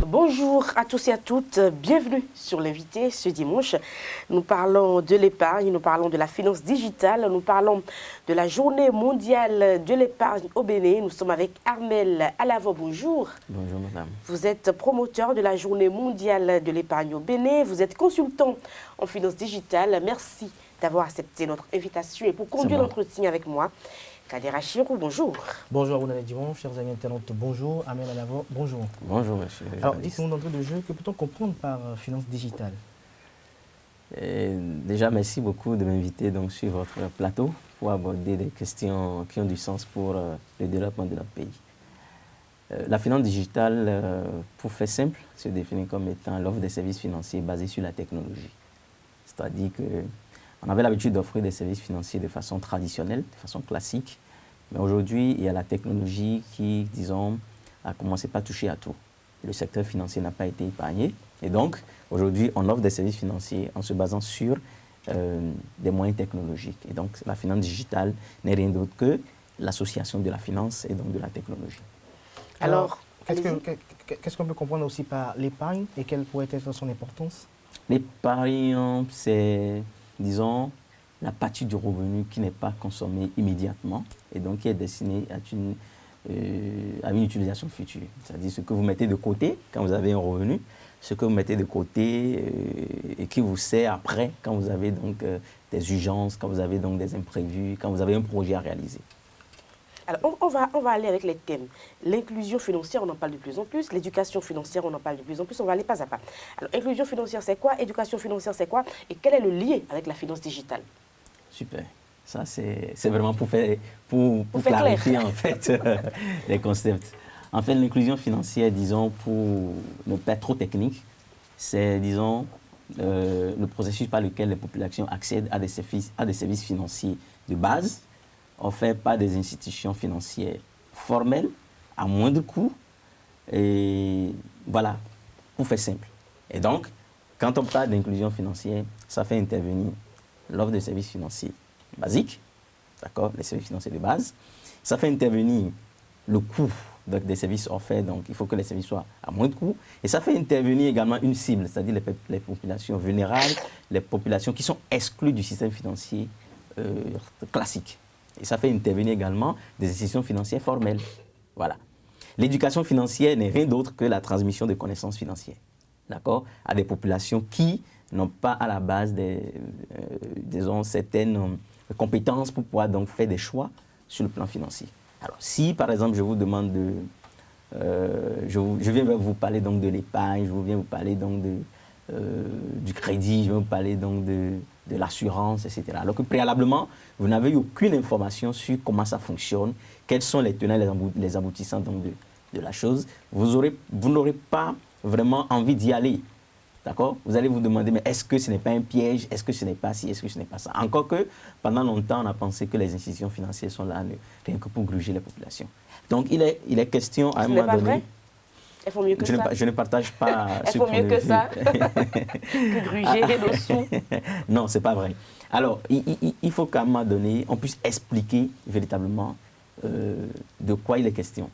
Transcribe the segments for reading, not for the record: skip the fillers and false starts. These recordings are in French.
Bonjour à tous et à toutes, bienvenue sur l'invité ce dimanche. Nous parlons de l'épargne, nous parlons de la finance digitale, nous parlons de la journée mondiale de l'épargne au Bénin. Nous sommes avec Armel Alavo, bonjour. Bonjour madame. Vous êtes promoteur de la journée mondiale de l'épargne au Bénin, vous êtes consultant en finance digitale. Merci d'avoir accepté notre invitation et pour conduire l'entretien avec moi, Kader Achirou, bonjour. Bonjour, bon dimanche, chers amis internautes, bonjour. Armel Alavo, bonjour. Bonjour monsieur. Alors, dites-nous d'entrée de jeu, que peut-on comprendre par finance digitale? Déjà, merci beaucoup de m'inviter donc sur votre plateau pour aborder des questions qui ont du sens pour le développement de notre pays. La finance digitale, pour faire simple, se définit comme étant l'offre des services financiers basés sur la technologie. C'est-à-dire qu'on avait l'habitude d'offrir des services financiers de façon traditionnelle, de façon classique, mais aujourd'hui, il y a la technologie qui, disons, a commencé par toucher à tout. Le secteur financier n'a pas été épargné. Et donc, aujourd'hui, on offre des services financiers en se basant sur des moyens technologiques. Et donc, la finance digitale n'est rien d'autre que l'association de la finance et donc de la technologie. Alors, qu'est-ce qu'on peut comprendre aussi par l'épargne et quelle pourrait être son importance? L'épargne, c'est, disons, la partie du revenu qui n'est pas consommée immédiatement et donc qui est destinée à une utilisation future. C'est-à-dire ce que vous mettez de côté quand vous avez un revenu, ce que vous mettez de côté et qui vous sert après quand vous avez donc des urgences, quand vous avez donc des imprévus, quand vous avez un projet à réaliser. Alors, on va aller avec les thèmes. L'inclusion financière, on en parle de plus en plus. L'éducation financière, on en parle de plus en plus. On va aller pas à pas. Alors, inclusion financière, c'est quoi? Éducation financière, c'est quoi? Et quel est le lien avec la finance digitale? Super. Ça, c'est vraiment pour clarifier en fait les concepts. En fait, l'inclusion financière, disons, pour ne pas être trop technique, c'est, disons, le processus par lequel les populations accèdent à des services financiers de base, offerts par des institutions financières formelles, à moindre coût, et voilà, pour faire simple. Et donc, quand on parle d'inclusion financière, ça fait intervenir l'offre de services financiers basiques, d'accord, les services financiers de base. Ça fait intervenir le coût des services offerts, donc il faut que les services soient à moindre coût. Et ça fait intervenir également une cible, c'est-à-dire les populations vulnérables, les populations qui sont exclues du système financier classique. Et ça fait intervenir également des institutions financières formelles. Voilà. L'éducation financière n'est rien d'autre que la transmission de connaissances financières, d'accord, à des populations qui n'ont pas à la base disons, certaines compétences pour pouvoir donc faire des choix sur le plan financier. Alors, si par exemple je vous demande je viens vous parler donc de l'épargne, je viens vous parler donc du crédit, je viens vous parler donc de l'assurance, etc. Alors que préalablement, vous n'avez eu aucune information sur comment ça fonctionne, quels sont les tenants et les aboutissants donc de la chose, vous n'aurez pas vraiment envie d'y aller. D'accord? Vous allez vous demander, mais est-ce que ce n'est pas un piège? Est-ce que ce n'est pas ci? Est-ce que ce n'est pas ça? Encore que, pendant longtemps, on a pensé que les institutions financières sont là rien que pour gruger les populations. Donc, il est question à un moment donné... Vrai? Elles font mieux que ça. Je ne partage pas ce point de vue. Elles font mieux que ça que gruger nos sous. Non, ce n'est pas vrai. Alors, il faut qu'à un moment donné, on puisse expliquer véritablement de quoi il est question.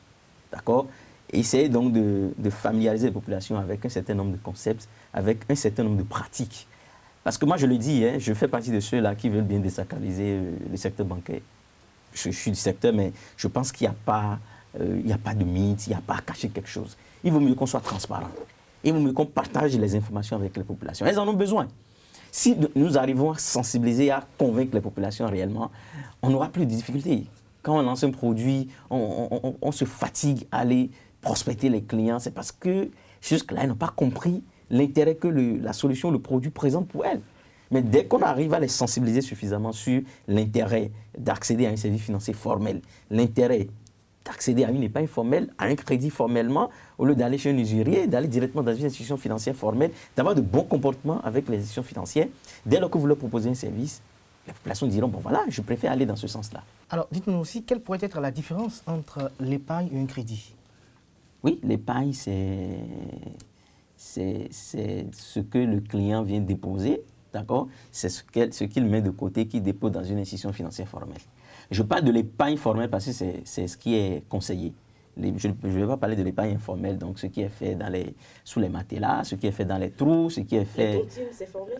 D'accord? Essayer donc de familiariser les populations avec un certain nombre de concepts, avec un certain nombre de pratiques. Parce que moi, je le dis, je fais partie de ceux-là qui veulent bien désacraliser le secteur bancaire. Je suis du secteur, mais je pense qu'il n'y a pas de mythe, il n'y a pas à cacher quelque chose. Il vaut mieux qu'on soit transparent. Il vaut mieux qu'on partage les informations avec les populations. Elles en ont besoin. Si nous arrivons à sensibiliser, à convaincre les populations réellement, on n'aura plus de difficultés. Quand on lance un produit, on se fatigue à aller prospecter les clients, c'est parce que jusque-là, ils n'ont pas compris l'intérêt que la solution, le produit présente pour elles. Mais dès qu'on arrive à les sensibiliser suffisamment sur l'intérêt d'accéder à un service financier formel, l'intérêt d'accéder à une épargne formelle, à un crédit formellement, au lieu d'aller chez un usurier, d'aller directement dans une institution financière formelle, d'avoir de bons comportements avec les institutions financières, dès lors que vous leur proposez un service, les populations diront, bon voilà, je préfère aller dans ce sens-là. Alors, dites-nous aussi, quelle pourrait être la différence entre l'épargne et un crédit? Oui, l'épargne, c'est ce que le client vient déposer d'accord, c'est ce qu'il met de côté, qu'il dépose dans une institution financière formelle. Je parle de l'épargne formelle parce que c'est ce qui est conseillé. Je ne vais pas parler de l'épargne informelle, donc ce qui est fait sous les matelas, ce qui est fait dans les trous, ce qui est fait... Les tontines, c'est formel?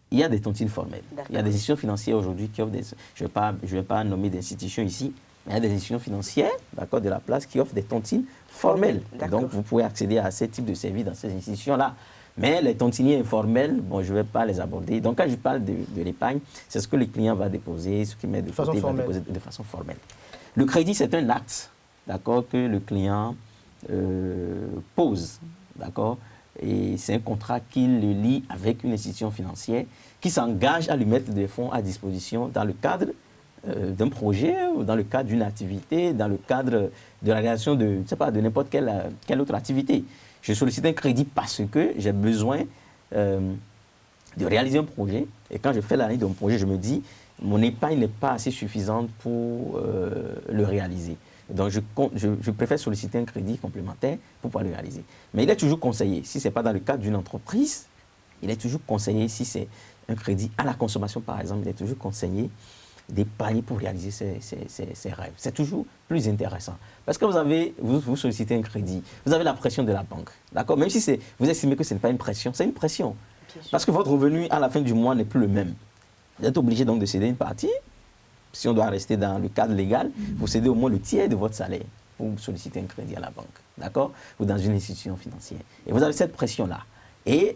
Il y a des tontines formelles. Il y a des institutions financières aujourd'hui qui offrent des... Je ne vais pas nommer d'institutions ici, mais il y a des institutions financières, d'accord, de la place qui offrent des tontines formelles. Donc, vous pouvez accéder à ce type de services dans ces institutions-là. Mais les tontiniers informels, bon, je ne vais pas les aborder. Donc, quand je parle de l'épargne, c'est ce que le client va déposer, ce qu'il met de côté, va déposer de façon formelle. Le crédit, c'est un acte, d'accord, que le client pose, d'accord, et c'est un contrat qu'il le lie avec une institution financière qui s'engage à lui mettre des fonds à disposition dans le cadre d'un projet ou dans le cadre d'une activité, dans le cadre de la réalisation de, je sais pas, de n'importe quelle autre activité. Je sollicite un crédit parce que j'ai besoin de réaliser un projet. Et quand je fais l'analyse de mon projet, je me dis, mon épargne n'est pas assez suffisante pour le réaliser. Donc, je préfère solliciter un crédit complémentaire pour pouvoir le réaliser. Mais il est toujours conseillé, si ce n'est pas dans le cadre d'une entreprise, il est toujours conseillé, si c'est un crédit à la consommation, par exemple, il est toujours conseillé d'épargner pour réaliser ses rêves. C'est toujours plus intéressant. Parce que vous sollicitez un crédit, vous avez la pression de la banque. D'accord? Même si vous estimez que ce n'est pas une pression, c'est une pression. Parce que votre revenu à la fin du mois n'est plus le même. Vous êtes obligé donc de céder une partie. Si on doit rester dans le cadre légal, vous cédez au moins le tiers de votre salaire pour solliciter un crédit à la banque. D'accord? Ou dans une institution financière. Et vous avez cette pression-là. Et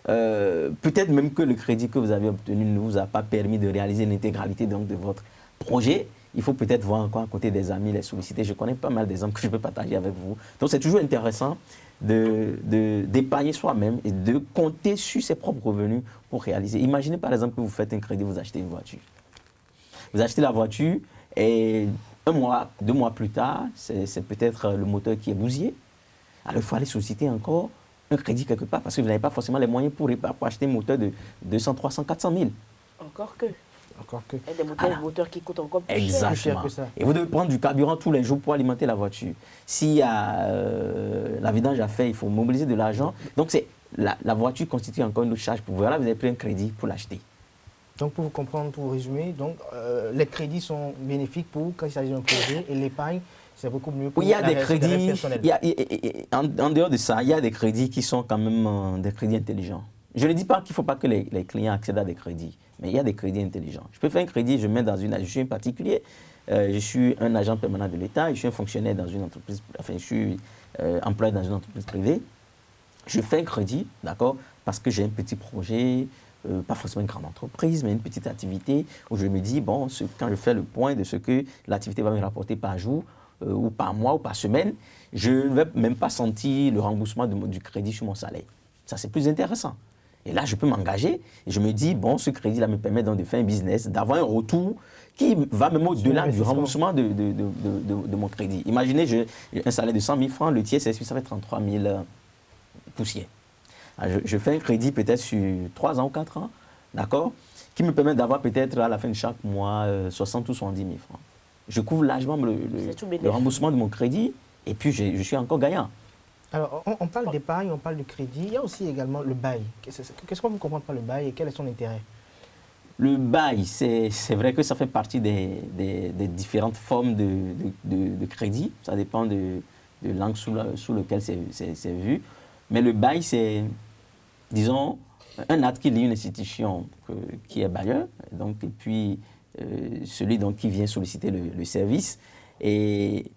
peut-être même que le crédit que vous avez obtenu ne vous a pas permis de réaliser l'intégralité donc, de votre projet. Il faut peut-être voir encore à côté des amis, les solliciter. Je connais pas mal d'exemples que je peux partager avec vous. Donc c'est toujours intéressant d'épargner soi-même et de compter sur ses propres revenus pour réaliser. Imaginez par exemple que vous faites un crédit, vous achetez une voiture. Vous achetez la voiture et 1 mois, 2 mois plus tard, c'est peut-être le moteur qui est bousillé. Alors il faut aller solliciter encore un crédit quelque part parce que vous n'avez pas forcément les moyens pour acheter un moteur de 200, 300, 400 000. Encore que. Et des moteurs qui coûtent encore plus cher que ça. Et vous devez prendre du carburant tous les jours pour alimenter la voiture. S'il y a la vidange à faire, il faut mobiliser de l'argent. Donc la voiture constitue encore une autre charge pour vous. Voilà, vous avez pris un crédit pour l'acheter. Donc pour vous comprendre, pour vous résumer, donc, les crédits sont bénéfiques pour quand il s'agit d'un projet et l'épargne, c'est beaucoup mieux pour la réalité personnelle. En dehors de ça, il y a des crédits qui sont quand même des crédits intelligents. Je ne dis pas qu'il ne faut pas que les clients accèdent à des crédits, mais il y a des crédits intelligents. Je peux faire un crédit, je mets dans une... Je suis un particulier, je suis un agent permanent de l'État, je suis un fonctionnaire dans une entreprise, enfin je suis employé dans une entreprise privée. Je fais un crédit, d'accord, parce que j'ai un petit projet, pas forcément une grande entreprise, mais une petite activité où je me dis, bon, quand je fais le point de ce que l'activité va me rapporter par jour, ou par mois, ou par semaine, je ne vais même pas sentir le remboursement du crédit sur mon salaire. Ça, c'est plus intéressant. Et là, je peux m'engager et je me dis, bon, ce crédit-là me permet donc de faire un business, d'avoir un retour qui va même au-delà du remboursement de mon crédit. Imaginez, j'ai un salaire de 100 000 francs, le tiers, ça fait 33 000 poussières. Je fais un crédit peut-être sur 3 ans ou 4 ans, d'accord, qui me permet d'avoir peut-être à la fin de chaque mois 60 ou 70 000 francs. Je couvre largement le remboursement de mon crédit et puis je suis encore gagnant. Alors, on parle d'épargne, on parle de crédit, il y a aussi également le bail. Qu'est-ce qu'on peut comprendre par le bail et quel est son intérêt? Le bail, c'est vrai que ça fait partie des différentes formes de crédit. Ça dépend de l'angle sous lequel c'est vu. Mais le bail, c'est, disons, un acte qui lie une institution qui est bailleur, donc, et puis celui donc, qui vient solliciter le service. Et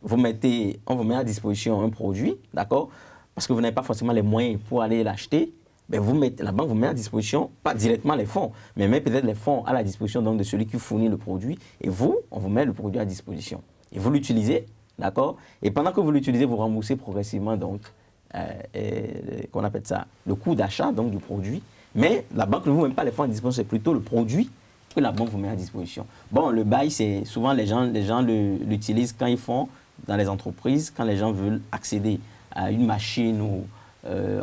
on vous met à disposition un produit, d'accord, parce que vous n'avez pas forcément les moyens pour aller l'acheter. Ben la banque vous met à disposition, pas directement les fonds, mais met peut-être les fonds à la disposition donc, de celui qui fournit le produit. Et vous, on vous met le produit à disposition. Et vous l'utilisez, d'accord. Et pendant que vous l'utilisez, vous remboursez progressivement donc, qu'on appelle ça, le coût d'achat donc, du produit. Mais la banque ne vous met pas les fonds à disposition, c'est plutôt le produit que la banque vous met à disposition. Bon, le bail, c'est souvent les gens l'utilisent quand ils font dans les entreprises, quand les gens veulent accéder à une machine ou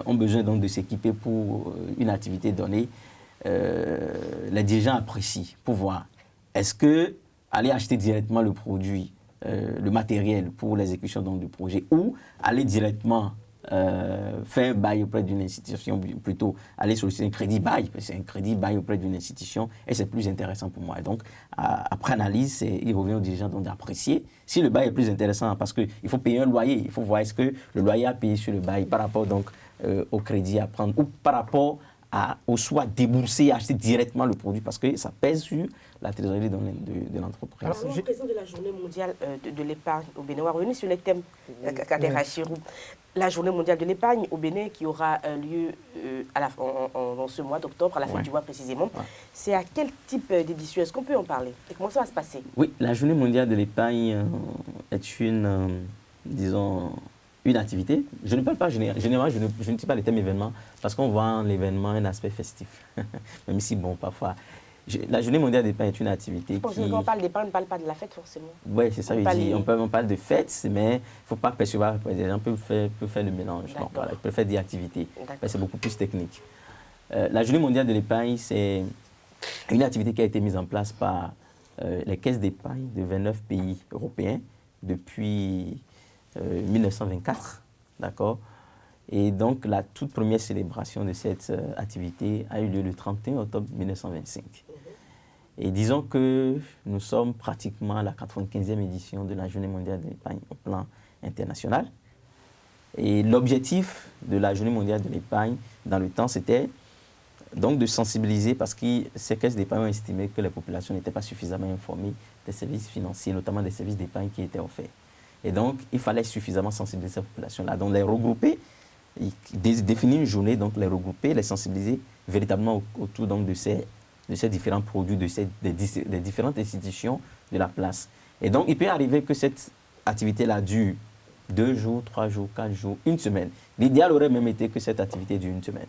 ont besoin donc de s'équiper pour une activité donnée. Les dirigeants apprécient pour voir est-ce que aller acheter directement le produit, le matériel pour l'exécution donc, du projet ou aller directement faire un bail auprès d'une institution, plutôt aller solliciter un crédit bail, c'est un crédit bail auprès d'une institution et c'est plus intéressant pour moi. Et donc, après analyse, il revient aux dirigeants d'apprécier si le bail est plus intéressant parce qu'il faut payer un loyer, il faut voir est-ce que le loyer à payer sur le bail par rapport donc, au crédit à prendre ou par rapport au soit débourser et acheter directement le produit parce que ça pèse sur la trésorerie de l'entreprise. Alors, en présent de la journée mondiale de l'épargne au Bénin, on va revenir sur les thèmes Katerachirou. La journée mondiale de l'épargne au Bénin qui aura lieu en ce mois d'octobre, à la fin du mois précisément. Ouais. C'est à quel type d'édition? Est-ce qu'on peut en parler? Et comment ça va se passer? Oui, la journée mondiale de l'épargne est disons, une activité. Je ne parle pas généralement, je ne dis pas les thèmes événements parce qu'on voit en l'événement un aspect festif. Même si, bon, parfois, la journée mondiale d'épargne est une activité Quand on parle d'épargne, on ne parle pas de la fête forcément. Oui, c'est ça, on parle de fête, mais il ne faut pas percevoir, les gens peuvent faire le mélange. Bon, voilà, ils peuvent faire des activités, c'est beaucoup plus technique. La journée mondiale de l'épargne, c'est une activité qui a été mise en place par les caisses d'épargne de 29 pays européens depuis 1924, d'accord? Et donc, la toute première célébration de cette activité a eu lieu le 31 octobre 1925. Et disons que nous sommes pratiquement à la 95e édition de la Journée mondiale de l'épargne au plan international. Et l'objectif de la Journée mondiale de l'épargne dans le temps, c'était donc de sensibiliser parce que ces caisses d'épargne ont estimé que les populations n'étaient pas suffisamment informées des services financiers, notamment des services d'épargne qui étaient offerts. Et donc, il fallait suffisamment sensibiliser ces populations-là. Donc, les regrouper, définir une journée, donc les regrouper, les sensibiliser véritablement autour donc, de ces différents produits, des différentes institutions de la place. Et donc, il peut arriver que cette activité-là dure 2 jours, 3 jours, 4 jours, une semaine. L'idéal aurait même été que cette activité dure une semaine.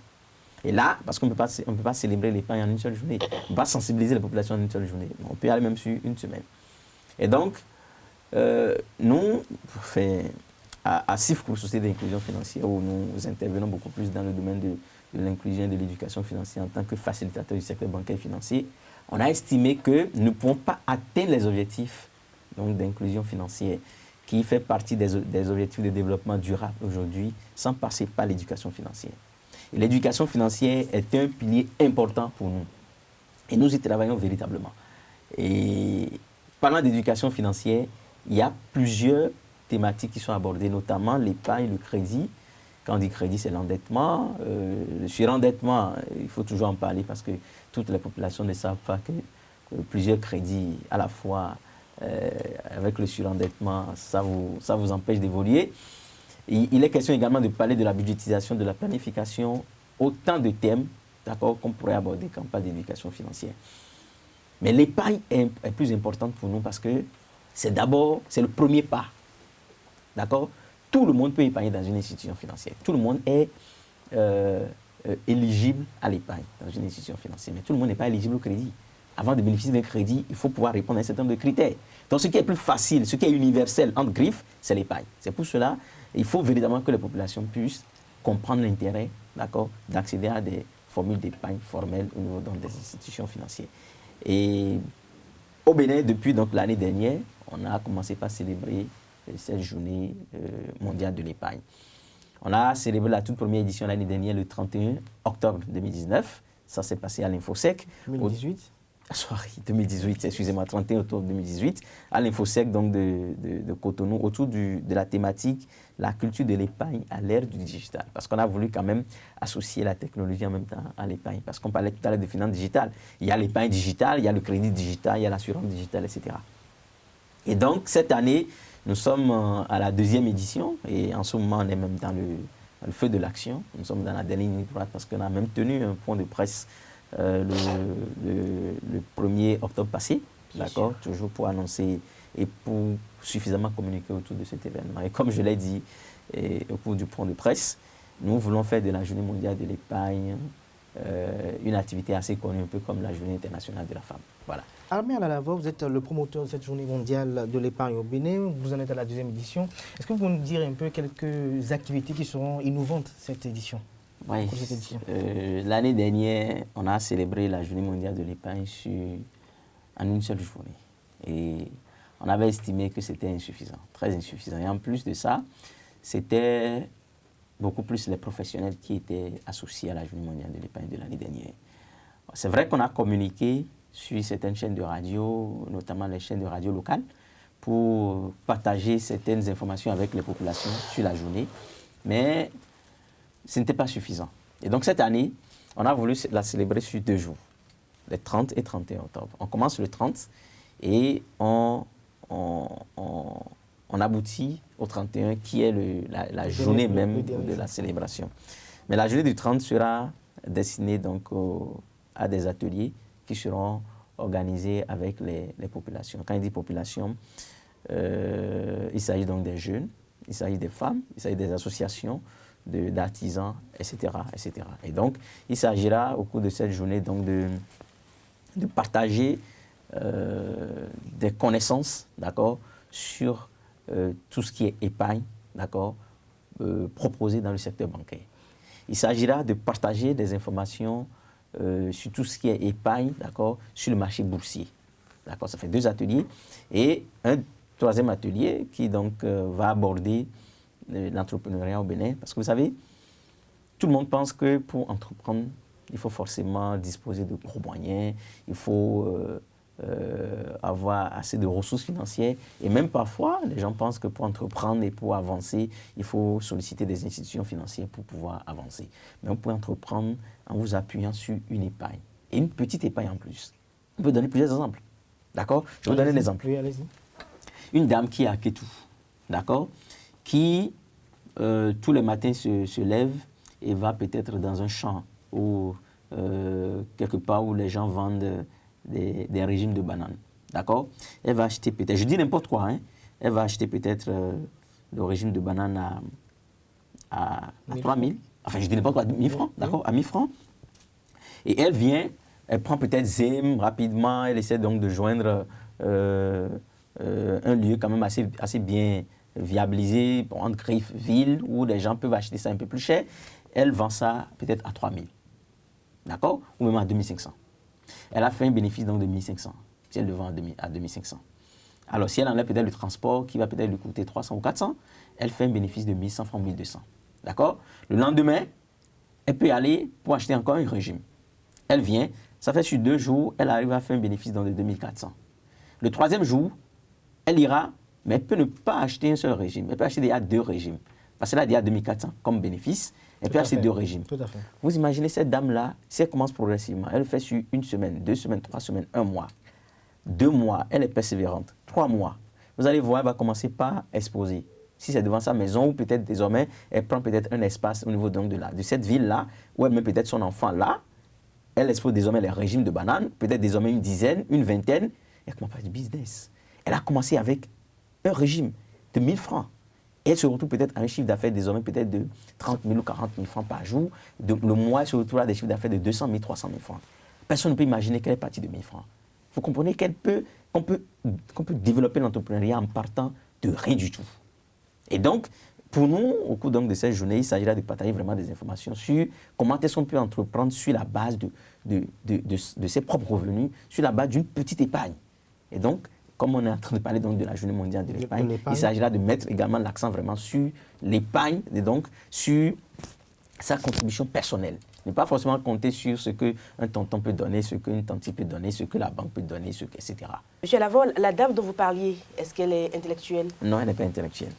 Et là, parce qu'on ne peut pas célébrer l'épargne en une seule journée, on ne peut pas sensibiliser la population en une seule journée. On peut aller même sur une semaine. Et donc, nous, à CIFCO, Société d'inclusion financière, où nous intervenons beaucoup plus dans le domaine de l'inclusion et de l'éducation financière en tant que facilitateur du secteur bancaire et financier, on a estimé que nous ne pouvons pas atteindre les objectifs d'inclusion financière qui fait partie des objectifs de développement durable aujourd'hui sans passer par l'éducation financière. Et l'éducation financière est un pilier important pour nous. Et nous y travaillons véritablement. Et parlant d'éducation financière, il y a plusieurs thématiques qui sont abordées, notamment l'épargne, le crédit. Quand on dit crédit, c'est l'endettement. Le surendettement, il faut toujours en parler parce que toutes les populations ne savent pas que plusieurs crédits à la fois, avec le surendettement, ça vous empêche d'évoluer. Il est question également de parler de la budgétisation, de la planification, autant de thèmes qu'on pourrait aborder quand on parle d'éducation financière. Mais l'épargne est plus importante pour nous parce que c'est le premier pas. D'accord? Tout le monde peut épargner dans une institution financière. Tout le monde est éligible à l'épargne dans une institution financière. Mais tout le monde n'est pas éligible au crédit. Avant de bénéficier d'un crédit, il faut pouvoir répondre à un certain nombre de critères. Donc, ce qui est plus facile, ce qui est universel, entre griffes, c'est l'épargne. C'est pour cela qu'il faut véritablement que les populations puissent comprendre l'intérêt, d'accord, d'accéder à des formules d'épargne formelles au niveau des institutions financières. Et au Bénin, depuis l'année dernière, on a commencé par célébrer cette journée mondiale de l'épargne. On a célébré la toute première édition l'année dernière, le 31 octobre 2019. Ça s'est passé à l'Infosec. 2018 2018, excusez-moi, 31 octobre 2018, à l'Infosec de Cotonou, autour de la thématique la culture de l'épargne à l'ère du digital. Parce qu'on a voulu quand même associer la technologie en même temps à l'épargne. Parce qu'on parlait tout à l'heure de finances digitales. Il y a l'épargne digitale, il y a le crédit digital, il y a l'assurance digitale, etc. Et donc, cette année, nous sommes à la 2e édition et en ce moment, on est même dans le feu de l'action. Nous sommes dans la dernière ligne droite parce qu'on a même tenu un point de presse le 1er octobre passé, d'accord, toujours pour annoncer et pour suffisamment communiquer autour de cet événement. Et comme je l'ai dit au cours du point de presse, nous voulons faire de la Journée mondiale de l'épargne une activité assez connue, un peu comme la Journée internationale de la femme. Voilà. Armé Alalava, vous êtes le promoteur de cette Journée mondiale de l'épargne au Bénin. Vous en êtes à la 2e édition. Est-ce que vous pouvez nous dire un peu quelques activités qui seront innovantes cette édition? Oui. L'année dernière, on a célébré la Journée mondiale de l'épargne en une seule journée. Et on avait estimé que c'était insuffisant, très insuffisant. Et en plus de ça, c'était beaucoup plus les professionnels qui étaient associés à la Journée mondiale de l'épargne de l'année dernière. C'est vrai qu'on a communiqué sur certaines chaînes de radio, notamment les chaînes de radio locales, pour partager certaines informations avec les populations sur la journée, mais ce n'était pas suffisant. Et donc cette année, on a voulu la célébrer sur 2 jours, les 30 et 31 octobre. On commence le 30 et on aboutit au 31 qui est la journée même de la célébration. Mais la journée du 30 sera destinée donc à des ateliers qui seront organisés avec les populations. Quand il dit population, il s'agit donc des jeunes, il s'agit des femmes, il s'agit des associations, d'artisans, etc., etc. Et donc, il s'agira au cours de cette journée donc, de partager des connaissances, d'accord, sur tout ce qui est épargne, d'accord, proposé dans le secteur bancaire. Il s'agira de partager des informations sur tout ce qui est épargne, d'accord, sur le marché boursier. D'accord, ça fait 2 ateliers. Et un 3e atelier qui donc va aborder l'entrepreneuriat au Bénin. Parce que vous savez, tout le monde pense que pour entreprendre, il faut forcément disposer de gros moyens, il faut avoir assez de ressources financières. Et même parfois, les gens pensent que pour entreprendre et pour avancer, il faut solliciter des institutions financières pour pouvoir avancer. Mais on peut entreprendre en vous appuyant sur une épargne. Et une petite épargne en plus. On peut donner plusieurs exemples. D'accord? Je vais vous donner un exemple. Oui, allez-y. Une dame qui est à Kétou, d'accord, qui tous les matins se lève et va peut-être dans un champ ou quelque part où les gens vendent des régimes de bananes, d'accord. Elle va acheter peut-être, je dis n'importe quoi, hein, elle va acheter peut-être le régime de bananes à 3 000, enfin je dis n'importe quoi, 1 000 francs, d'accord, à 1 000 francs. Et elle vient, elle prend peut-être Zem rapidement, elle essaie donc de joindre un lieu quand même assez bien viabilisé, entre Griffe, ville, où les gens peuvent acheter ça un peu plus cher. Elle vend ça peut-être à 3 000, d'accord, ou même à 2 500. Elle a fait un bénéfice donc de 1 500, si elle le vend à 2 500. Alors si elle enlève peut-être le transport qui va peut-être lui coûter 300 ou 400, elle fait un bénéfice de 1 100 francs, 1 200, d'accord. Le lendemain, elle peut aller pour acheter encore un régime. Elle vient, ça fait sur 2 jours, elle arrive à faire un bénéfice donc de 2 400. Le 3e jour, elle ira, mais elle peut ne pas acheter un seul régime. Elle peut acheter déjà 2 régimes. Parce qu'elle a déjà 2 400 comme bénéfice. Elle peut acheter 2 régimes. Tout à fait. Vous imaginez cette dame-là, si elle commence progressivement, elle le fait sur 1 semaine, 2 semaines, 3 semaines, 1 mois, 2 mois, elle est persévérante, 3 mois. Vous allez voir, elle va commencer par exposer. Si c'est devant sa maison, ou peut-être désormais, elle prend peut-être un espace au niveau donc de cette ville-là, où elle met peut-être son enfant là. Elle expose désormais les régimes de bananes, peut-être désormais une dizaine, une vingtaine. Elle commence à faire du business. Elle a commencé avec un régime de 1 000 francs. Et elle se retrouve peut-être à un chiffre d'affaires désormais peut-être de 30 000 ou 40 000 francs par jour. Le mois, elle se retrouve à des chiffres d'affaires de 200 000, 300 000 francs. Personne ne peut imaginer qu'elle est partie de 1 000 francs. Vous comprenez qu'on peut développer l'entrepreneuriat en partant de rien du tout. Et donc, pour nous, au cours donc de cette journée, il s'agira de partager vraiment des informations sur comment est-ce qu'on peut entreprendre sur la base de ses propres revenus, sur la base d'une petite épargne. Et donc, comme on est en train de parler donc de la journée mondiale de l'épargne, il s'agira de mettre également l'accent vraiment sur l'épargne et donc sur sa contribution personnelle. Ne pas forcément compter sur ce qu'un tonton peut donner, ce qu'une tante peut donner, ce que la banque peut donner, etc. Monsieur Lavol, la dame dont vous parliez, est-ce qu'elle est intellectuelle? Non, elle n'est pas intellectuelle.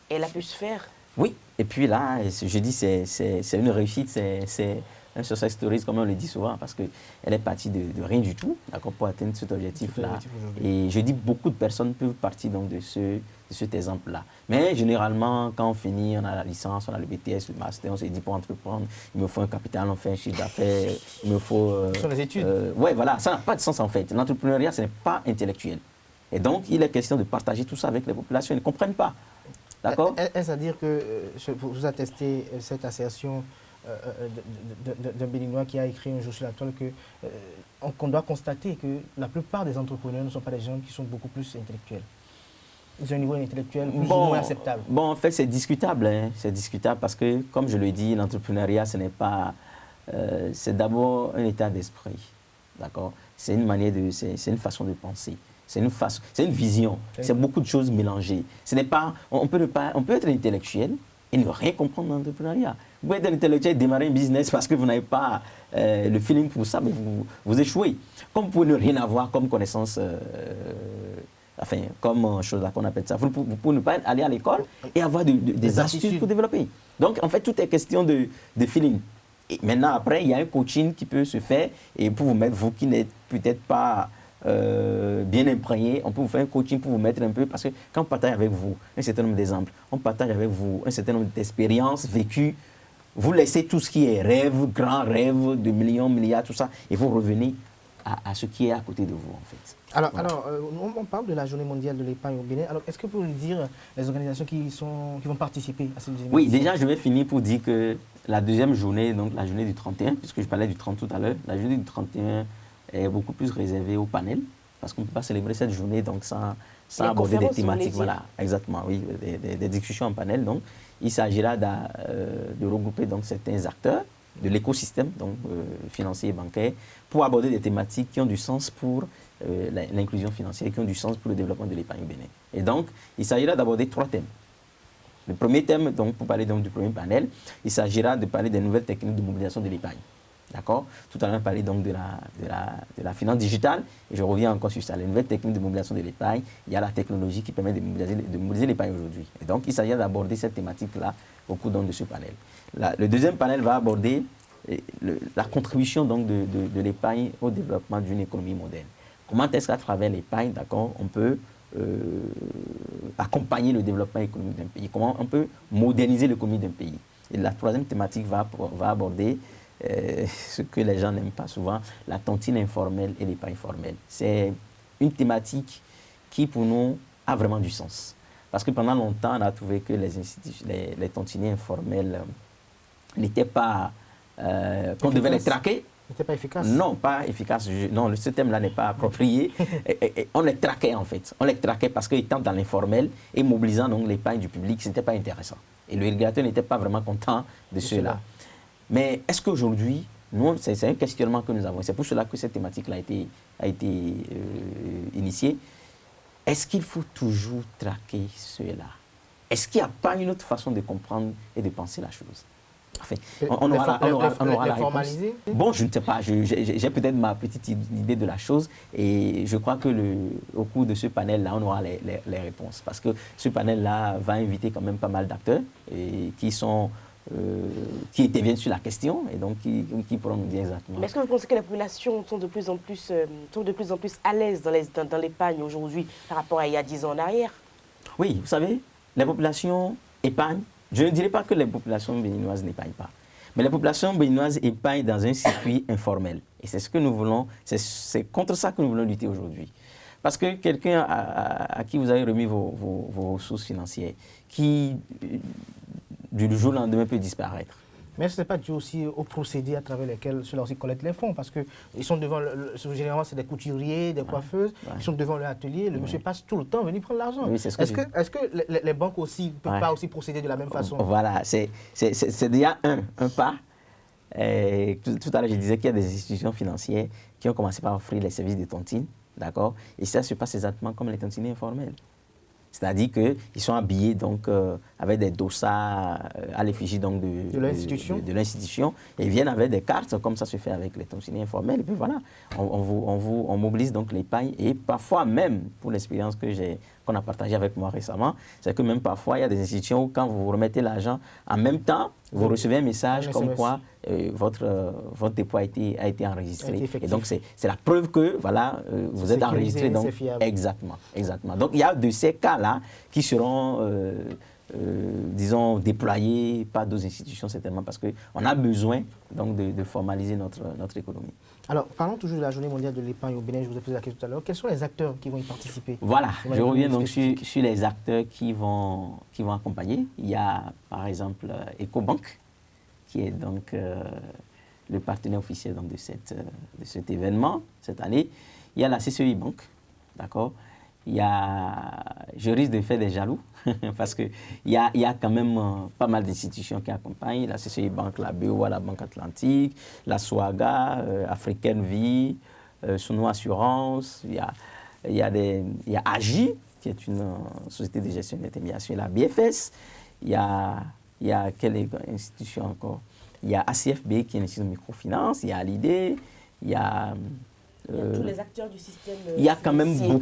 Elle a pu se faire? Oui, et puis là, je dis c'est une réussite, c'est un success story, comme on le dit souvent, parce qu'elle est partie de rien du tout, d'accord, pour atteindre cet objectif-là. Et je dis beaucoup de personnes peuvent partir donc de cet exemple-là. Mais généralement, quand on finit, on a la licence, on a le BTS, le master, on se dit pour entreprendre, il me faut un capital, on fait un chiffre d'affaires, il me faut... Ce sont les études. Oui, voilà, ça n'a pas de sens en fait. L'entrepreneuriat, ce n'est pas intellectuel. Et donc, il est question de partager tout ça avec les populations, ils ne comprennent pas. D'accord. Est-ce à dire que vous attestez cette assertion d'un Béninois qui a écrit un jour sur la toile qu'on doit constater que la plupart des entrepreneurs ne sont pas des gens qui sont beaucoup plus intellectuels. Ils ont un niveau intellectuel plus ou moins acceptable. Bon, en fait, c'est discutable. Hein. C'est discutable parce que, comme je le dis, l'entrepreneuriat, ce n'est pas... c'est d'abord un état d'esprit. D'accord. C'est une manière c'est une façon de penser. C'est une vision. C'est beaucoup de choses mélangées. Ce n'est pas, on peut être intellectuel et ne rien comprendre dans l'entrepreneuriat. Vous pouvez être intellectuel et démarrer un business parce que vous n'avez pas le feeling pour ça, mais vous échouez. Comme vous pouvez ne rien avoir comme connaissance, comme chose là qu'on appelle ça. Vous pouvez ne pas aller à l'école et avoir des astuces pour développer. Donc, en fait, tout est question de feeling. Et maintenant, après, il y a un coaching qui peut se faire et pour vous mettre, vous qui n'êtes peut-être pas bien imprégné, on peut vous faire un coaching pour vous mettre un peu, parce que quand on partage avec vous un certain nombre d'exemples, on partage avec vous un certain nombre d'expériences vécues, vous laissez tout ce qui est rêve, grand rêve de millions, milliards, tout ça, et vous revenez à ce qui est à côté de vous, en fait. Alors, on parle de la journée mondiale de l'épargne au Bénin. Alors, est-ce que vous pouvez nous dire les organisations qui vont participer à cette deuxième Oui, édition? déjà, je vais finir pour dire que la deuxième journée, donc la journée du 31, puisque je parlais du 30 tout à l'heure, la journée du 31 est beaucoup plus réservée au panel, parce qu'on ne peut pas célébrer cette journée donc sans aborder des thématiques. Voilà, exactement, oui, des discussions en panel. Donc, il s'agira de regrouper donc certains acteurs de l'écosystème donc financier et bancaire pour aborder des thématiques qui ont du sens pour l'inclusion financière, qui ont du sens pour le développement de l'épargne au Bénin. Et donc, il s'agira d'aborder 3 thèmes. Le premier thème, donc, pour parler donc, du premier panel, il s'agira de parler des nouvelles techniques de mobilisation de l'épargne. D'accord? Tout à l'heure, on parlait donc de la finance digitale, et je reviens encore sur ça. Les nouvelles techniques de mobilisation de l'épargne, il y a la technologie qui permet de mobiliser l'épargne aujourd'hui. Et donc, il s'agit d'aborder cette thématique-là au cours donc, de ce panel. Le deuxième panel va aborder la contribution donc, de l'épargne au développement d'une économie moderne. Comment est-ce qu'à travers l'épargne, d'accord, on peut accompagner le développement économique d'un pays? Comment on peut moderniser l'économie d'un pays? Et la troisième thématique va aborder ce que les gens n'aiment pas souvent, la tontine informelle et l'épargne formelle. C'est une thématique qui, pour nous, a vraiment du sens. Parce que pendant longtemps, on a trouvé que les tontiniers informels n'étaient pas... qu'on devait les traquer. N'était pas efficace? Non, pas efficace. Non, ce thème-là n'est pas approprié. Et on les traquait, en fait. On les traquait parce qu'étant dans l'informel et mobilisant donc l'épargne du public, ce n'était pas intéressant. Et le régulateur n'était pas vraiment content de cela. Mais est-ce qu'aujourd'hui, nous, c'est un questionnement que nous avons. C'est pour cela que cette thématique-là a été initiée. Est-ce qu'il faut toujours traquer cela? Est-ce qu'il n'y a pas une autre façon de comprendre et de penser la chose? Enfin, on aura la réponse. Bon, je ne sais pas. J'ai peut-être ma petite idée de la chose et je crois que au cours de ce panel-là, on aura les réponses. Parce que ce panel-là va inviter quand même pas mal d'acteurs qui interviennent sur la question et donc qui pourront nous dire exactement. Mais est-ce que vous pensez que les populations sont de plus en plus à l'aise dans l'épargne aujourd'hui par rapport à il y a 10 ans en arrière? Oui, vous savez, les populations épargnent. Je ne dirais pas que les populations béninoises n'épargnent pas, mais les populations béninoises épargnent dans un circuit informel. Et c'est ce que nous voulons, c'est contre ça que nous voulons lutter aujourd'hui. Parce que quelqu'un à qui vous avez remis vos ressources financières, qui du jour au lendemain peut disparaître. Mais ce n'est pas dû aussi aux procédés à travers lesquels ceux-là aussi collectent les fonds, parce qu'ils sont devant, généralement c'est des couturiers, des coiffeuses, ils sont devant leur atelier, le monsieur passe tout le temps venir prendre l'argent. Oui, est-ce que les banques aussi ne peuvent pas aussi procéder de la même façon? Voilà, c'est déjà un pas. Tout à l'heure, je disais qu'il y a des institutions financières qui ont commencé par offrir les services de tontine, d'accord? Et ça se passe exactement comme les tontiniers informels. C'est-à-dire qu'ils sont habillés donc, avec des dossards à l'effigie de l'institution et ils viennent avec des cartes, comme ça se fait avec les tontiniers informels. Et puis voilà, on mobilise donc l'épargne et parfois même, pour l'expérience qu'on a partagée avec moi récemment, c'est que même parfois il y a des institutions où quand vous remettez l'argent, en même temps, vous recevez un message comme quoi votre dépôt a été enregistré. Et donc c'est la preuve que voilà, vous êtes enregistré. Donc, exactement. Donc il y a de ces cas-là qui seront, disons, déployés par d'autres institutions certainement parce qu'on a besoin donc, de formaliser notre économie. Alors, parlons toujours de la journée mondiale de l'épargne au Bénin, je vous ai posé la question tout à l'heure. Quels sont les acteurs qui vont y participer? Voilà, je reviens donc sur les acteurs qui vont accompagner. Il y a par exemple Ecobank, qui est donc le partenaire officiel donc, de cet événement cette année. Il y a la CCI Bank, d'accord? Je risque de faire des jaloux parce qu'il y a quand même pas mal d'institutions qui accompagnent. La CCI Bank, la BOA, la Banque Atlantique, la SWAGA, Africaine Vie, Suno Assurance. Il y a AGI, qui est une société de gestion d'intermédiation, la BFS. Il y a Il y a quelle institution encore? Il y a ACFB qui est une institution de microfinance, il y a l'IDE, il y a... tous les acteurs du système il y a quand même financier.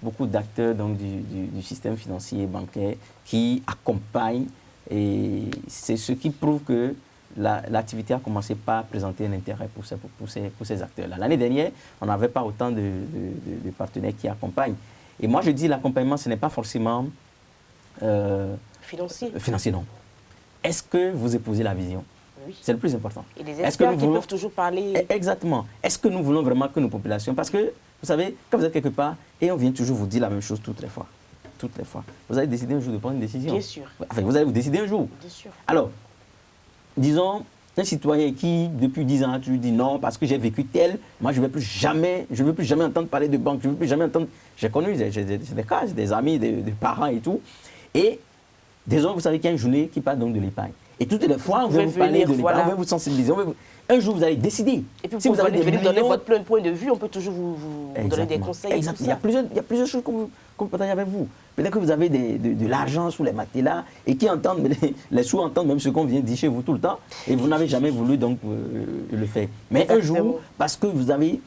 beaucoup d'acteurs donc, du système financier et bancaire qui accompagnent, et c'est ce qui prouve que l'activité a commencé par présenter un intérêt pour ces acteurs-là. L'année dernière, on n'avait pas autant de partenaires qui accompagnent. Et moi, je dis l'accompagnement, ce n'est pas forcément... Financier, non. Est-ce que vous épousez la vision? Oui. C'est le plus important. Et les experts qui peuvent toujours parler... Exactement. Est-ce que nous voulons vraiment que nos populations... Parce que, vous savez, quand vous êtes quelque part, et on vient toujours vous dire la même chose toutes les fois. Toutes les fois. Vous allez décider un jour de prendre une décision. Bien sûr. Enfin, vous allez vous décider un jour. Bien sûr. Alors, disons, un citoyen qui, depuis 10 ans, tu lui dis non, parce que j'ai vécu tel, moi, je ne veux plus jamais entendre parler de banque, je ne veux plus jamais entendre... J'ai connu des cas, des amis, des parents et tout. Et, disons, vous savez qu'il y a une journée qui parle donc de l'épargne. Et toutes les fois, on veut vous parler de l'épargne, on veut vous sensibiliser. Un jour, vous allez décider. Et puis, si vous avez venir donner votre plein point de vue, on peut toujours vous donner des conseils. Exactement. Il y a plusieurs choses qu'on peut partager avec vous. Peut-être que vous avez de l'argent sous les matelas et qui entendent, les sous entendent même ce qu'on vient dire chez vous tout le temps et vous n'avez jamais voulu donc le faire. Mais exactement. Un jour, parce que vous avez...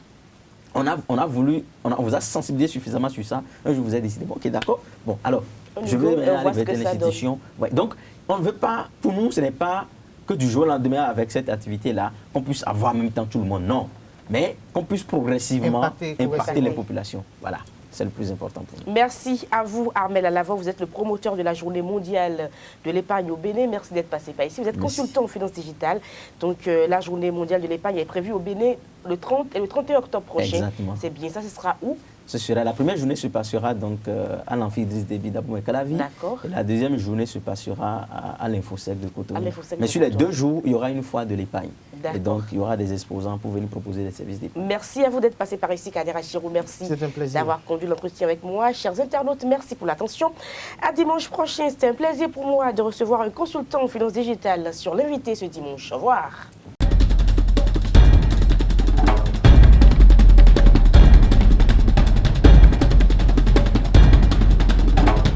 On vous a sensibilisé suffisamment sur ça. Un jour, vous avez décidé, bon, ok, d'accord. Bon, alors, je vais aller vers l'institution. Ouais, donc, on ne veut pas, pour nous, ce n'est pas que du jour au lendemain, avec cette activité-là, qu'on puisse avoir en même temps tout le monde, non. Mais qu'on puisse progressivement impacter les populations. Voilà. C'est le plus important pour nous. Merci à vous, Armel Alavant. Vous êtes le promoteur de la Journée mondiale de l'épargne au Bénin. Merci d'être passé par ici. Vous êtes consultant en finance digitale. Donc, la Journée mondiale de l'épargne est prévue au Bénin le 30 et le 31 octobre prochain. Exactement. C'est bien ça. Ce sera où? La première journée se passera donc à l'Amphi Idriss Déby d'Abomey-Calavi. D'accord. Et la deuxième journée se passera à l'Infosec de Cotonou. Mais sur les 2 jours, il y aura une foire de l'épargne. Et donc, il y aura des exposants pour venir proposer des services d'épargne. Merci à vous d'être passé par ici, Kader Achirou. Merci d'avoir conduit l'entretien avec moi. Chers internautes, merci pour l'attention. À dimanche prochain, c'était un plaisir pour moi de recevoir un consultant en finance digitale sur l'invité ce dimanche. Au revoir.